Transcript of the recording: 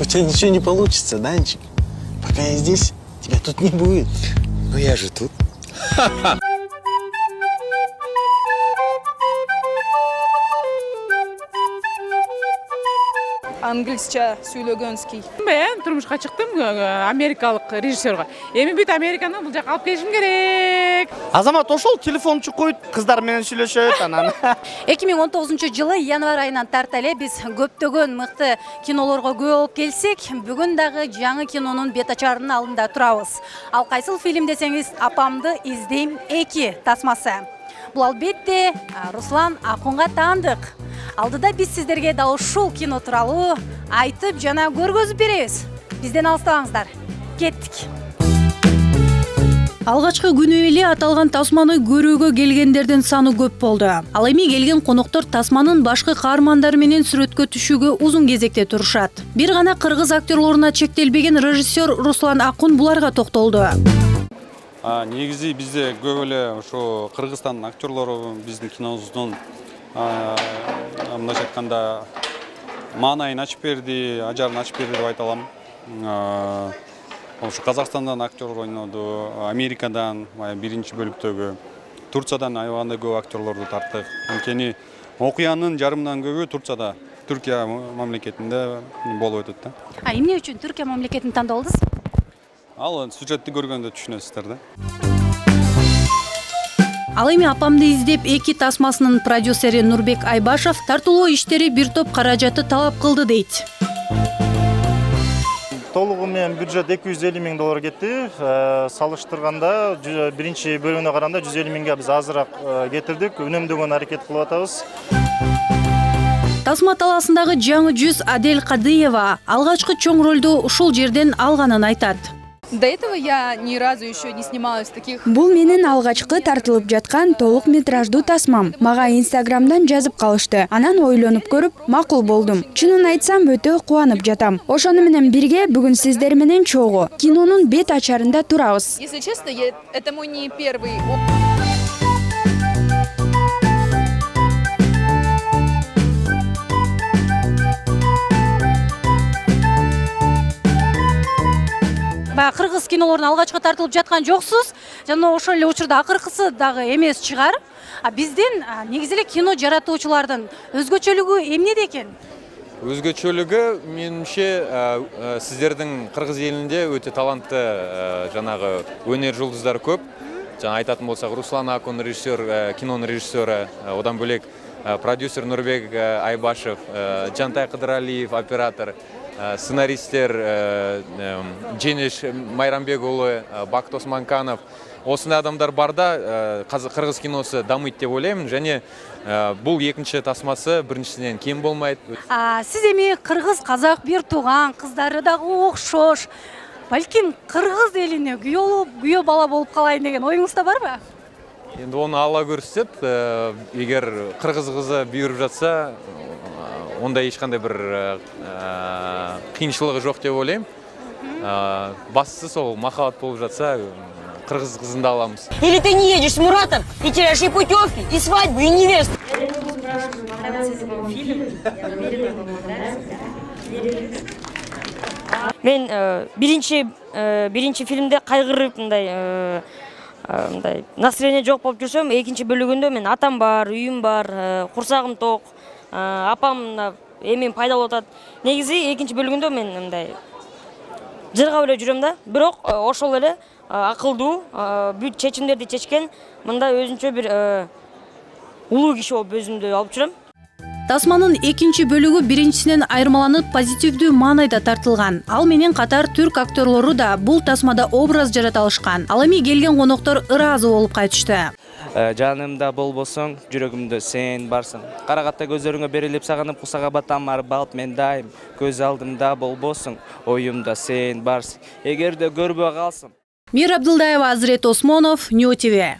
У тебя ничего не получится, Данчик. Пока я здесь, тебя тут не будет. Ну я же тут. Англисча сөйлөгөнский. Мен турмушка чыктым америкалык режиссерга. Эми бүт Американы бул жака алып келишим керек. Азамат ошол телефончу коюп кыздар менен сүйлөшөт анан. 2019 январь айынан тарта эле биз көптөгөн мыкты кинолорго күбө болуп келсек, бүгүн дагы жаңы кинонун бет ачарынын алдында турабыз. Ал кайсыл фильм десеңиз, Апамды издейм 2 тасмасы. Бул албетте Руслан Акунга таандык. Алдыда биз сиздерге да ушул кино тууралуу айтып жана көргөзүп беребиз. Бизден алыстабаңыздар. Кеттик. Алгачкы күнү эле аталган тасманы көрүүгө келгендердин саны көп болду. Ал эми келген коноктор тасманын башкы каармандары менен сүрөткө түшүүгө узун кезекте турушат. Бир гана кыргыз актерлоруна чектелбеген режиссер Руслан Акун буларга токтолду. Негизи бизде көп эле ошо Кыргызстандын актерлору биздин кинобуздун мындайча айтканда маанайын ачып берди, ажарын ачып берди деп айта алам. Ошо Казакстандан актерлор ойноду, Америкадан биринчи бөлүктөгү, Турциядан аябаганда көп актерлорду тарттык. Анткени окуянын жарымынан көбү Турцияда, Түркия мамлекетинде болуп өтөт да. Эмне үчүн Түркия мамлекетин тандалдыңыз? Ал сюжетти көргөндө түшүнөсүздөр да. Ал эми Апамды издеп 2 тасмасынын продюсери Нурбек Айбашев тартылуу иштери бир топ каражатты талап кылды дейт. Толугу менен бюджет $250,000 кетти. Салыштырганда биринчи бөлүгүнө караганда 150,000га биз азыраак кетирдик. Үнөмдөгөн аракет кылып атабыз. Тасма таласындагы жаңы жүз Адель Кадыева алгачкы чоң ролду ушул жерден алганын айтат. До этого я ни разу еще не снималась в таких... Бул менин алгачкы тартылып жаткан толук метраждуу тасмам. Мага Инстаграмдан жазып калышты. Анан ойлонуп көрүп, макул болдум. Чынын айтсам, өтө кубанып жатам. Ошону менен бирге бүгүн сиздер менен чогуу кинонун бет ачарында турабыз. Если честно, это мой не первый... Кыргыз кинолоруна алгачкы тартылып жаткан жоксуз. Жана ошол эле учурда акыркысы дагы эмес чыгар. Бизден негизи эле кино жаратуучулардын өзгөчөлүгү эмнеде экен? Өзгөчөлүгү менимче сиздердин кыргыз элинде өтө талантты жанагы өнөр жулдуздары көп. Жана айтатын болсак, Руслан Акун режиссер, кинонун режиссеру, одан бөлек продюсер Нурбек Айбашев, Жантай Кыдыралиев оператор, сценаристтер Женеш Майрамбек уулу, Бакыт Османканов. Осындай адамдар барда кыргыз киносу дамыйт деп ойлойм. Және бул экинчи тасмасы биринчисинен кем болмайт. Сиз эми кыргыз казак бир тууган, кыздары дагы окшош. Балким кыргыз элине күйөө бала болуп калайын деген оюңузда барбы? Енді оны Алла көрсөтөт. Эгер кыргыз кызы буйруп жатса, онда ешқандай бір кыйынчылыгы жок деп ойлойм. Бастысы сол махаббат болуп жатса, кыргыз кызын да аламыз. Или ты не едешь с Муратом и теряешь и путевки, и свадьбу, и невесту. Мен биринчи фильмде кайгырып мындай настроение жок болуп жүрсөм, экинчи бөлүгүндө мен атам бар, үйүм бар, курсагым ток, апам эмем пайда болуп атат. Негизи экинчи бөлүгүндө мен мындай жыргап эле жүрөм да. Бирок ошол эле акылдуу, бүт чечимдерди чечкен, мындай өзүнчө бир улуу киши болуп өзүмдү алып жүрөм. Тасманын экинчи бөлүгү биринчисинен айырмаланып позитивдүү маанайда тартылган. Ал менен катар түрк актерлору да бул тасмада образ жарата алышкан. Ал эми келген коноктор ыраазы болуп кайтышты. Жанымда болбосоң, жүрөгүмдө сен барсың. Карагатта көзөрүңө берилип сагынып, кусага батам арбалып мен дайым. Көз алдымда болбосуң, оюмда сен барсың. Эгерде көрбөй калсам. Мир Абдылдаева, Азырет Осмонов, Нью ТВ.